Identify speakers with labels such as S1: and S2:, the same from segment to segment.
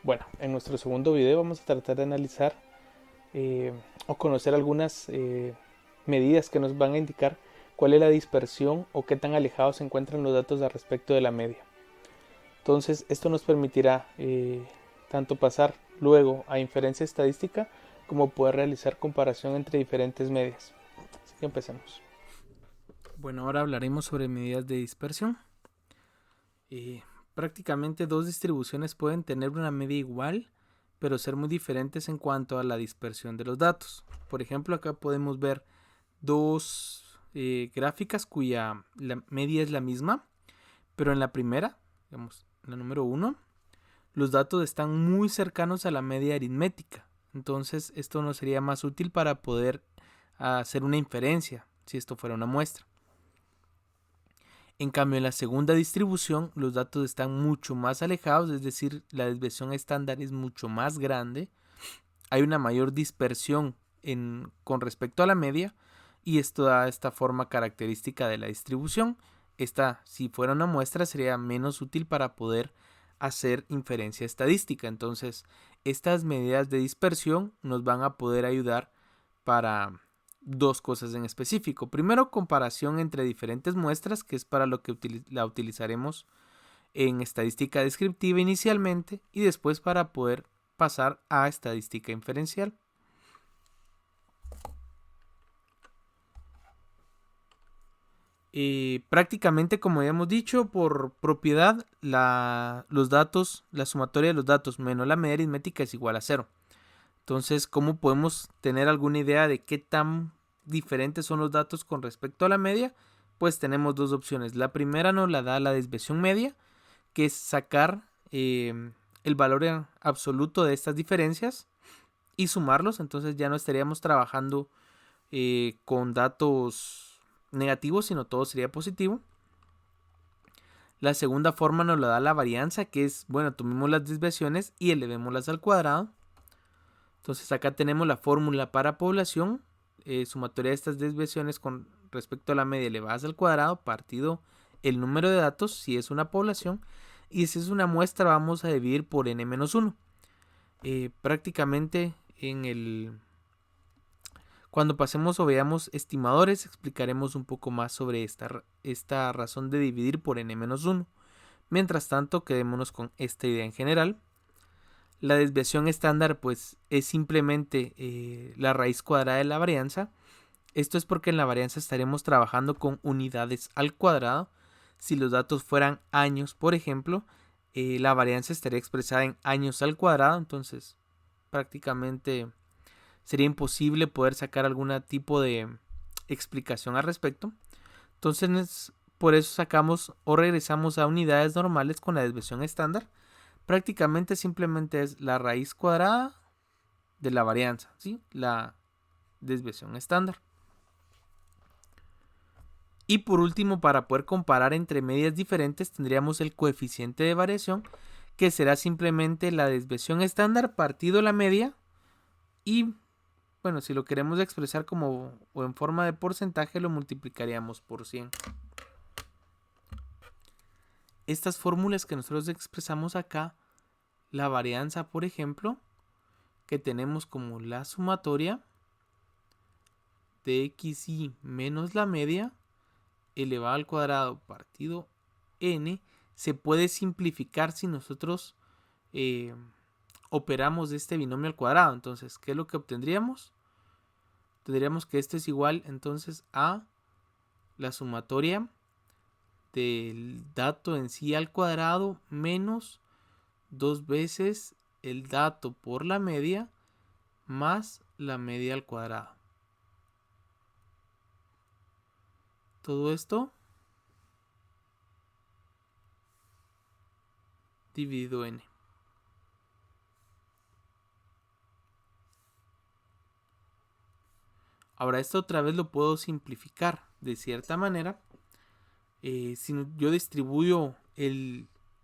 S1: Bueno, en nuestro segundo video vamos a tratar de analizar o conocer algunas medidas que nos van a indicar cuál es la dispersión o qué tan alejados se encuentran los datos al respecto de la media. Entonces, esto nos permitirá tanto pasar luego a inferencia estadística como poder realizar comparación entre diferentes medias. Así que empecemos. Bueno, ahora hablaremos sobre medidas de dispersión. Eh, Prácticamente dos distribuciones pueden tener una media igual, pero ser muy diferentes en cuanto a la dispersión de los datos. Por ejemplo, acá podemos ver dos gráficas cuya la media es la misma, pero en la primera, digamos, la número 1, los datos están muy cercanos a la media aritmética. Entonces, esto nos sería más útil para poder hacer una inferencia, si esto fuera una muestra. En cambio, en la segunda distribución, los datos están mucho más alejados, es decir, la desviación estándar es mucho más grande. Hay una mayor dispersión con respecto a la media, y esto da esta forma característica de la distribución. Esta, si fuera una muestra, sería menos útil para poder hacer inferencia estadística. Entonces, estas medidas de dispersión nos van a poder ayudar para dos cosas en específico. Primero, comparación entre diferentes muestras, que es para lo que la utilizaremos en estadística descriptiva inicialmente, y después para poder pasar a estadística inferencial. Prácticamente, como ya hemos dicho, por propiedad, los datos, la sumatoria de los datos menos la media aritmética es igual a 0. Entonces, ¿cómo podemos tener alguna idea de qué tan diferentes son los datos con respecto a la media? Pues tenemos dos opciones. La primera nos la da la desviación media, que es sacar el valor absoluto de estas diferencias y sumarlos. Entonces ya no estaríamos trabajando con datos negativos, sino todo sería positivo. La segunda forma nos la da la varianza, que es, bueno, tomemos las desviaciones y elevémoslas al cuadrado. Entonces acá tenemos la fórmula para población, sumatoria de estas desviaciones con respecto a la media elevadas al cuadrado, partido el número de datos, si es una población, y si es una muestra vamos a dividir por n-1. Prácticamente cuando pasemos o veamos estimadores explicaremos un poco más sobre esta razón de dividir por n-1. Mientras tanto, quedémonos con esta idea en general. La desviación estándar pues es simplemente la raíz cuadrada de la varianza. Esto es porque en la varianza estaremos trabajando con unidades al cuadrado. Si los datos fueran años, por ejemplo, la varianza estaría expresada en años al cuadrado. Entonces prácticamente sería imposible poder sacar algún tipo de explicación al respecto. Entonces por eso sacamos o regresamos a unidades normales con la desviación estándar. Prácticamente simplemente es la raíz cuadrada de la varianza, ¿sí? La desviación estándar. Y por último, para poder comparar entre medias diferentes, tendríamos el coeficiente de variación, que será simplemente la desviación estándar partido la media. Y bueno, si lo queremos expresar como o en forma de porcentaje, lo multiplicaríamos por 100. Estas fórmulas que nosotros expresamos acá, la varianza, por ejemplo, que tenemos como la sumatoria de xy menos la media elevado al cuadrado partido n, se puede simplificar si nosotros operamos de este binomio al cuadrado. Entonces, ¿qué es lo que obtendríamos? Tendríamos que esto es igual entonces a la sumatoria del dato en sí al cuadrado menos 2 veces el dato por la media más la media al cuadrado. Todo esto dividido n. Ahora esto otra vez lo puedo simplificar de cierta manera. Si yo distribuyo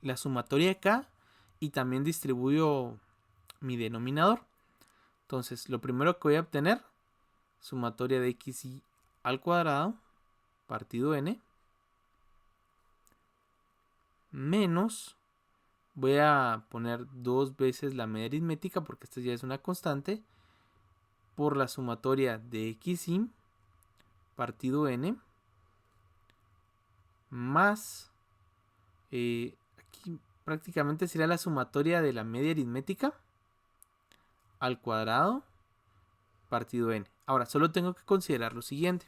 S1: la sumatoria acá y también distribuyo mi denominador. Entonces lo primero que voy a obtener, sumatoria de xy al cuadrado partido n menos Voy a poner 2 veces la media aritmética, porque esta ya es una constante, por la sumatoria de xi partido n, más, aquí prácticamente sería la sumatoria de la media aritmética al cuadrado partido n. Ahora, solo tengo que considerar lo siguiente.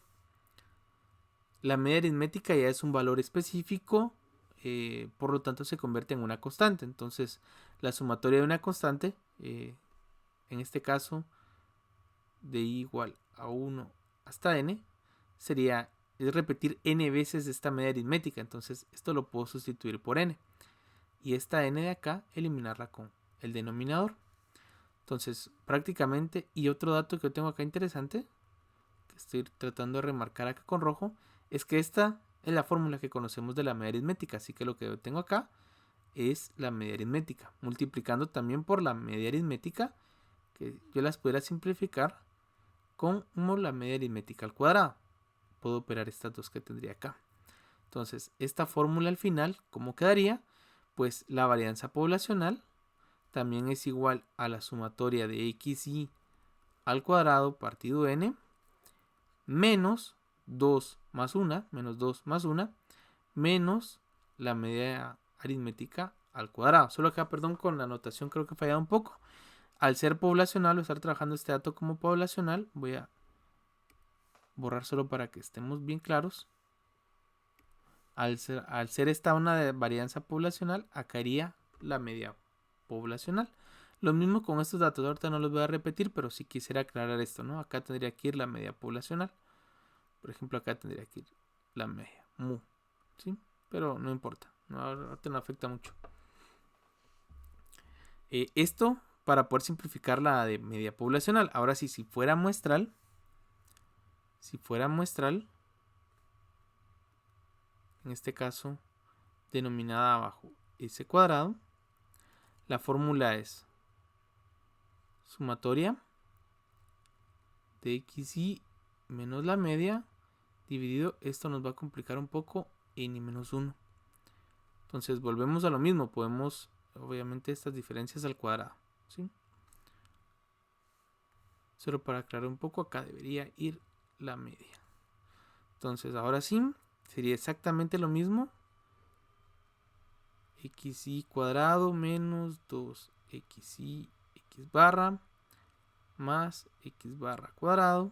S1: La media aritmética ya es un valor específico, por lo tanto se convierte en una constante. Entonces, la sumatoria de una constante, en este caso, de i igual a 1 hasta n, es repetir n veces esta media aritmética. Entonces, esto lo puedo sustituir por n. Y esta n de acá, eliminarla con el denominador. Entonces, prácticamente, y otro dato que yo tengo acá interesante, que estoy tratando de remarcar acá con rojo, es que esta es la fórmula que conocemos de la media aritmética. Así que lo que yo tengo acá es la media aritmética, multiplicando también por la media aritmética, que yo las pudiera simplificar como la media aritmética al cuadrado. Puedo operar estas dos que tendría acá. Entonces, esta fórmula al final, ¿cómo quedaría? Pues la varianza poblacional también es igual a la sumatoria de xi al cuadrado partido n, menos 2 más 1, menos 2 más 1, menos la media aritmética al cuadrado. Solo acá, perdón, con la notación creo que he fallado un poco. Al ser poblacional o estar trabajando este dato como poblacional, voy a borrar solo para que estemos bien claros. Al ser esta una varianza poblacional, acá iría la media poblacional. Lo mismo con estos datos, ahorita no los voy a repetir, pero sí quisiera aclarar esto, ¿no? Acá tendría que ir la media poblacional. Por ejemplo, acá tendría que ir la media mu, ¿sí? Pero no importa, ahorita no afecta mucho. Esto para poder simplificar la de media poblacional. Ahora sí, si fuera muestral, en este caso denominada abajo s cuadrado, la fórmula es sumatoria de xi menos la media dividido, esto nos va a complicar un poco, n menos 1. Entonces volvemos a lo mismo, podemos obviamente estas diferencias al cuadrado, ¿sí? Solo para aclarar un poco, acá debería ir la media. Entonces ahora sí, sería exactamente lo mismo. Xi cuadrado menos 2xi x barra más x barra cuadrado.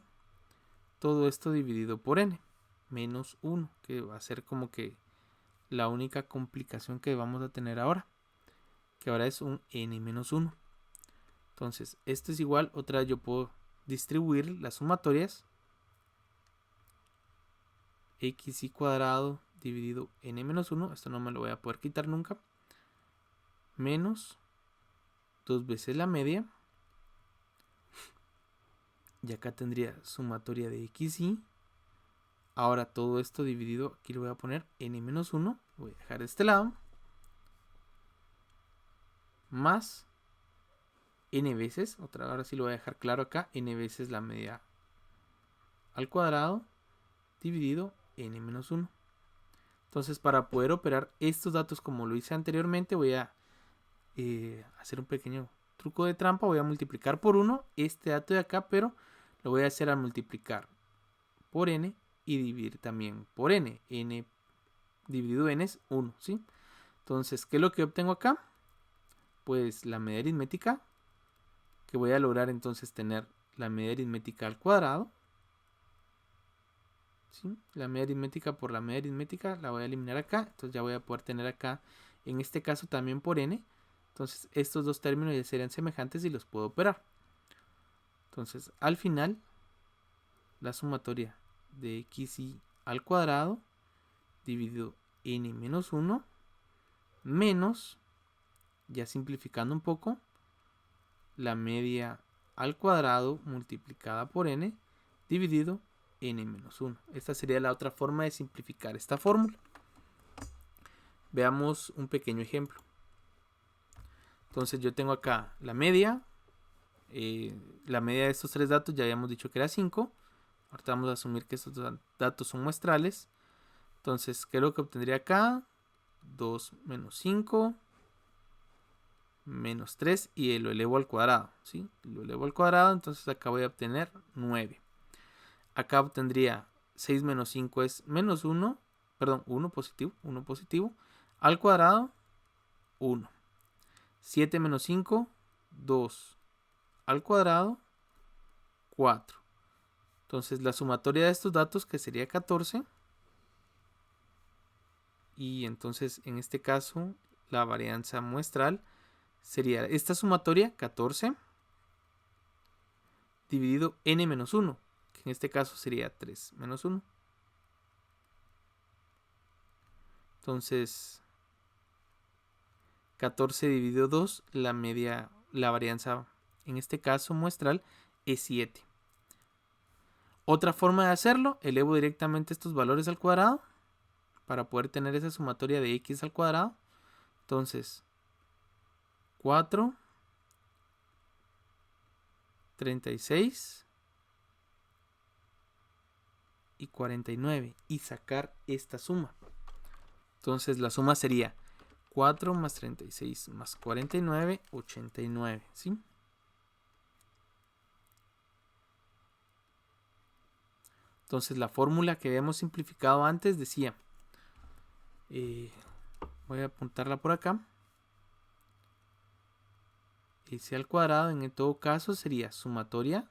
S1: Todo esto dividido por n, menos 1, que va a ser como que la única complicación que vamos a tener ahora, que ahora es un n menos 1. Entonces, esto es igual, otra vez yo puedo distribuir las sumatorias. Xi cuadrado dividido n menos 1, esto no me lo voy a poder quitar nunca, menos 2 veces la media, y acá tendría sumatoria de xi. Ahora todo esto dividido, aquí lo voy a poner n menos 1, voy a dejar de este lado, más n veces, ahora sí lo voy a dejar claro acá, n veces la media al cuadrado dividido n menos 1. Entonces, para poder operar estos datos como lo hice anteriormente, voy a hacer un pequeño truco de trampa. Voy a multiplicar por 1 este dato de acá, pero lo voy a hacer al multiplicar por n y dividir también por n. N dividido n es 1, ¿sí? Entonces, ¿qué es lo que obtengo acá? Pues la media aritmética, que voy a lograr entonces tener la media aritmética al cuadrado, ¿sí? La media aritmética por la media aritmética la voy a eliminar acá, entonces ya voy a poder tener acá, en este caso también por n. Entonces estos dos términos ya serían semejantes y los puedo operar. Entonces al final la sumatoria de xi al cuadrado dividido n menos 1 menos, ya simplificando un poco, la media al cuadrado multiplicada por n dividido n menos 1. Esta sería la otra forma de simplificar esta fórmula. Veamos un pequeño ejemplo. Entonces yo tengo acá la media. La media de estos tres datos ya habíamos dicho que era 5. Ahorita vamos a asumir que estos datos son muestrales. Entonces, ¿qué es lo que obtendría acá? 2 menos 5 menos 3 y lo elevo al cuadrado, ¿sí? Lo elevo al cuadrado, entonces acá voy a obtener 9. Acá obtendría 6 menos 5 es menos 1, perdón, 1 positivo, al cuadrado, 1. 7 menos 5, 2, al cuadrado, 4. Entonces la sumatoria de estos datos, que sería 14, y entonces en este caso la varianza muestral sería esta sumatoria, 14, dividido n menos 1, que en este caso sería 3 menos 1. Entonces 14 dividido 2, la varianza en este caso muestral es 7. Otra forma de hacerlo, elevo directamente estos valores al cuadrado para poder tener esa sumatoria de x al cuadrado. Entonces 4, 36 y 49 y sacar esta suma. Entonces la suma sería 4 más 36 más 49, 89, ¿sí? Entonces la fórmula que habíamos simplificado antes decía, voy a apuntarla por acá, s al cuadrado en todo caso sería sumatoria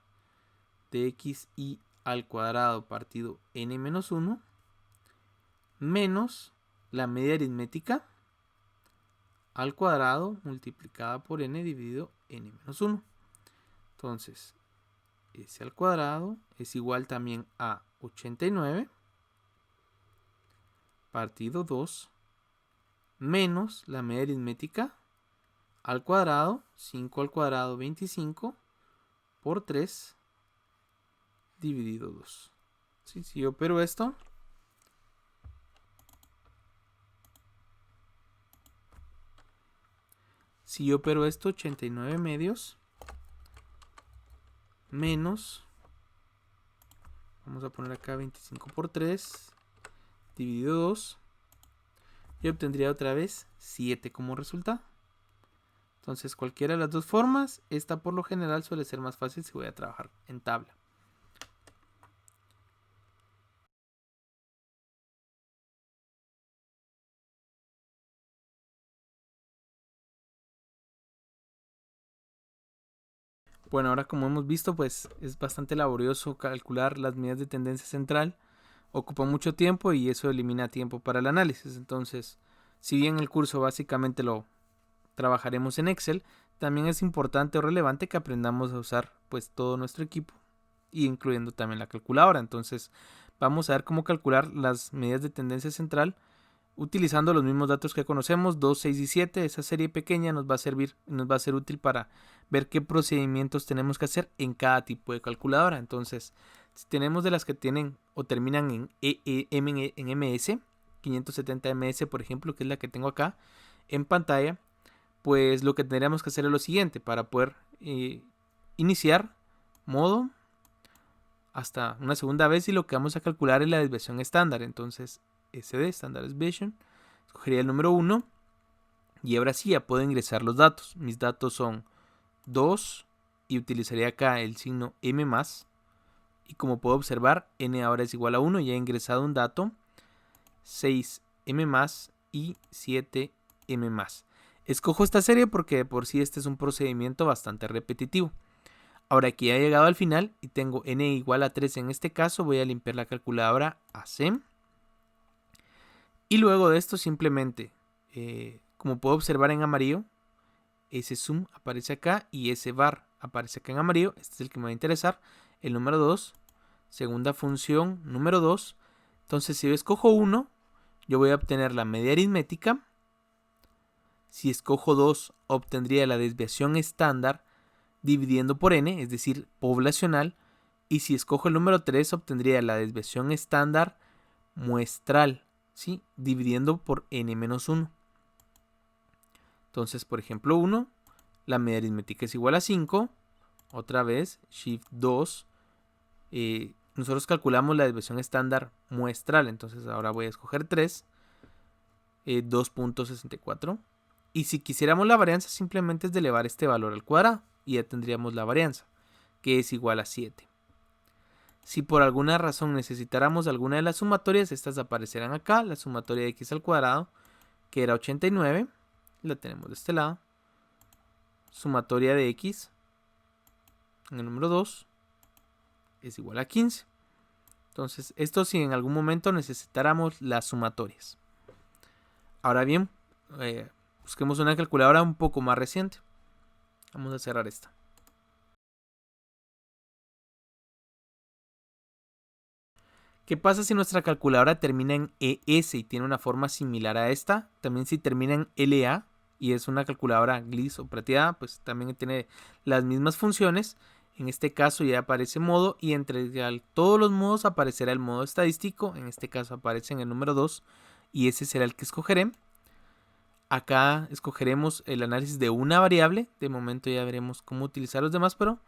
S1: de x y al cuadrado partido n menos 1 menos la media aritmética al cuadrado multiplicada por n dividido n menos 1. Entonces s al cuadrado es igual también a 89 partido 2 menos la media aritmética al cuadrado, 5 al cuadrado 25 por 3 dividido 2. ¿Sí? Si yo opero esto, si yo opero esto, 89 medios menos, vamos a poner acá 25 por 3 dividido 2, y obtendría otra vez 7 como resultado. Entonces cualquiera de las dos formas, esta por lo general suele ser más fácil si voy a trabajar en tabla. Bueno, ahora como hemos visto, pues es bastante laborioso calcular las medidas de tendencia central. Ocupa mucho tiempo y eso elimina tiempo para el análisis. Entonces, si bien el curso básicamente lo trabajaremos en Excel, también es importante o relevante que aprendamos a usar pues todo nuestro equipo, y incluyendo también la calculadora. Entonces, vamos a ver cómo calcular las medidas de tendencia central utilizando los mismos datos que conocemos, 2, 6 y 7. Esa serie pequeña nos va a servir, nos va a ser útil para ver qué procedimientos tenemos que hacer en cada tipo de calculadora. Entonces, si tenemos de las que tienen o terminan en MS, 570 MS por ejemplo, que es la que tengo acá en pantalla, pues lo que tendríamos que hacer es lo siguiente. Para poder iniciar modo hasta una segunda vez, y lo que vamos a calcular es la desviación estándar. Entonces SD, Standard Deviation, escogería el número 1 y ahora sí ya puedo ingresar los datos. Mis datos son 2 y utilizaría acá el signo M+, y como puedo observar, N ahora es igual a 1, ya he ingresado un dato, 6M+, y 7M+. Escojo esta serie porque de por sí este es un procedimiento bastante repetitivo. Ahora que ya he llegado al final y tengo N igual a 3 en este caso, voy a limpiar la calculadora a C. Y luego de esto simplemente, como puedo observar en amarillo, ese sum aparece acá y ese var aparece acá en amarillo. Este es el que me va a interesar, el número 2, segunda función número 2. Entonces si yo escojo 1, yo voy a obtener la media aritmética. Si escojo 2, obtendría la desviación estándar dividiendo por n, es decir, poblacional. Y si escojo el número 3, obtendría la desviación estándar muestral, ¿sí? Dividiendo por n-1. Entonces, por ejemplo, 1, la media aritmética es igual a 5. Otra vez, Shift 2. Nosotros calculamos la desviación estándar muestral. Entonces, ahora voy a escoger 3. 2.64. Y si quisiéramos la varianza, simplemente es de elevar este valor al cuadrado y ya tendríamos la varianza, que es igual a 7. Si por alguna razón necesitáramos alguna de las sumatorias, estas aparecerán acá. La sumatoria de x al cuadrado, que era 89, la tenemos de este lado. Sumatoria de x en el número 2 es igual a 15. Entonces, esto si en algún momento necesitáramos las sumatorias. Ahora bien, busquemos una calculadora un poco más reciente. Vamos a cerrar esta. ¿Qué pasa si nuestra calculadora termina en ES y tiene una forma similar a esta? También si termina en LA y es una calculadora gris o plateada, pues también tiene las mismas funciones. En este caso ya aparece modo y entre todos los modos aparecerá el modo estadístico. En este caso aparece en el número 2 y ese será el que escogeré. Acá escogeremos el análisis de una variable. De momento ya veremos cómo utilizar los demás, pero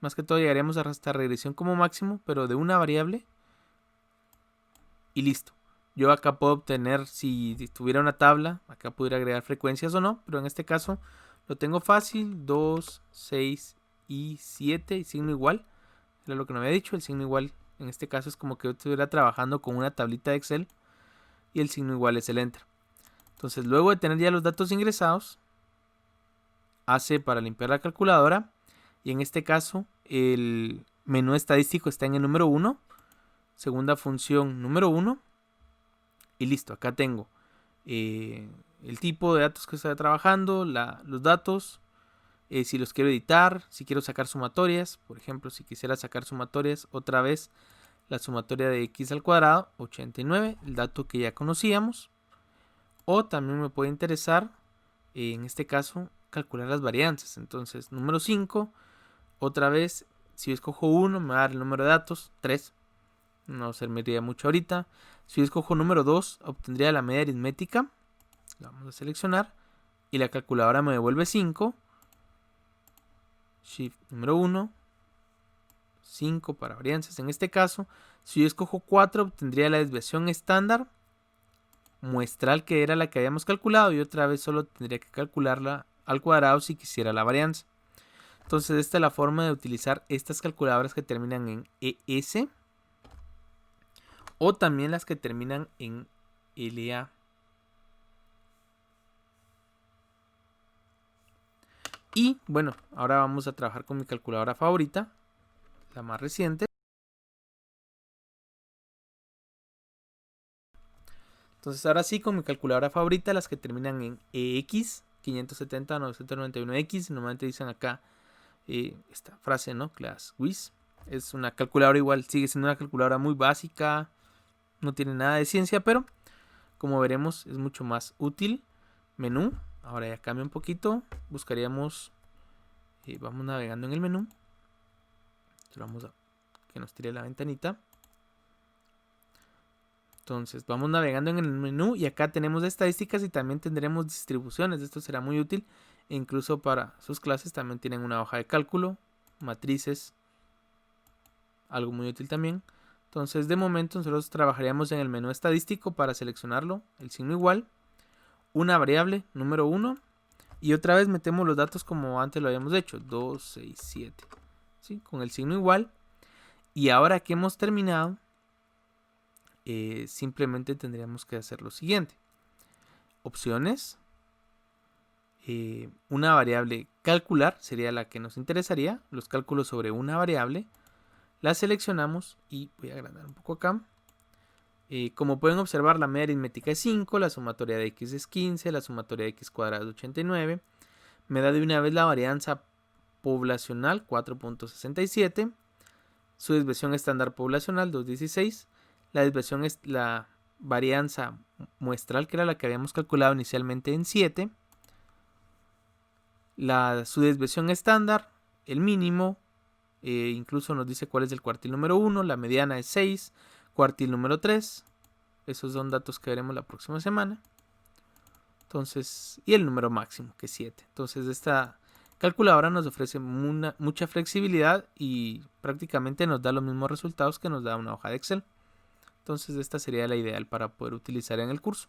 S1: más que todo llegaremos a esta regresión como máximo, pero de una variable. Y listo. Yo acá puedo obtener, si tuviera una tabla, acá pudiera agregar frecuencias o no, pero en este caso lo tengo fácil, 2, 6 y 7 y signo igual. Era lo que no había dicho, el signo igual en este caso es como que yo estuviera trabajando con una tablita de Excel y el signo igual es el Enter. Entonces luego de tener ya los datos ingresados, hace para limpiar la calculadora y en este caso el menú estadístico está en el número 1. Segunda función número 1 y listo, acá tengo el tipo de datos que está trabajando, los datos, si los quiero editar, si quiero sacar sumatorias, por ejemplo, si quisiera sacar sumatorias, otra vez la sumatoria de x al cuadrado, 89, el dato que ya conocíamos, o también me puede interesar, en este caso, calcular las varianzas. Entonces, número 5, otra vez, si yo escojo 1, me va a dar el número de datos, 3. No serviría mucho ahorita. Si yo escojo número 2, obtendría la media aritmética. La vamos a seleccionar. Y la calculadora me devuelve 5. Shift número 1. 5 para varianzas. En este caso, si yo escojo 4, obtendría la desviación estándar muestral, que era la que habíamos calculado. Y otra vez solo tendría que calcularla al cuadrado si quisiera la varianza. Entonces, esta es la forma de utilizar estas calculadoras que terminan en ES. O también las que terminan en LA. Y bueno, ahora vamos a trabajar con mi calculadora favorita, la más reciente. Entonces ahora sí, con mi calculadora favorita, las que terminan en EX, 570, 991X, normalmente dicen acá esta frase, ¿no? Class WIS. Es una calculadora igual, sigue siendo una calculadora muy básica, no tiene nada de ciencia, pero como veremos es mucho más útil. Menú, ahora ya cambia un poquito, buscaríamos, vamos navegando en el menú, vamos a que nos tire la ventanita. Entonces vamos navegando en el menú y acá tenemos estadísticas y también tendremos distribuciones. Esto será muy útil e incluso para sus clases también tienen una hoja de cálculo, matrices, algo muy útil también. Entonces de momento nosotros trabajaríamos en el menú estadístico para seleccionarlo, el signo igual, una variable, número 1, y otra vez metemos los datos como antes lo habíamos hecho, 2, 6, 7, ¿sí? Con el signo igual. Y ahora que hemos terminado, simplemente tendríamos que hacer lo siguiente. Opciones, una variable calcular sería la que nos interesaría, los cálculos sobre una variable. La seleccionamos y voy a agrandar un poco acá. Como pueden observar, la media aritmética es 5, la sumatoria de x es 15, la sumatoria de x cuadrada es 89. Me da de una vez la varianza poblacional 4.67, su desviación estándar poblacional 2.16, la desviación es la varianza muestral, que era la que habíamos calculado inicialmente en 7, su desviación estándar, el mínimo, incluso nos dice cuál es el cuartil número 1, la mediana es 6, cuartil número 3, esos son datos que veremos la próxima semana. Entonces, y el número máximo, que es 7. Entonces, esta calculadora nos ofrece mucha flexibilidad y prácticamente nos da los mismos resultados que nos da una hoja de Excel. Entonces, esta sería la ideal para poder utilizar en el curso.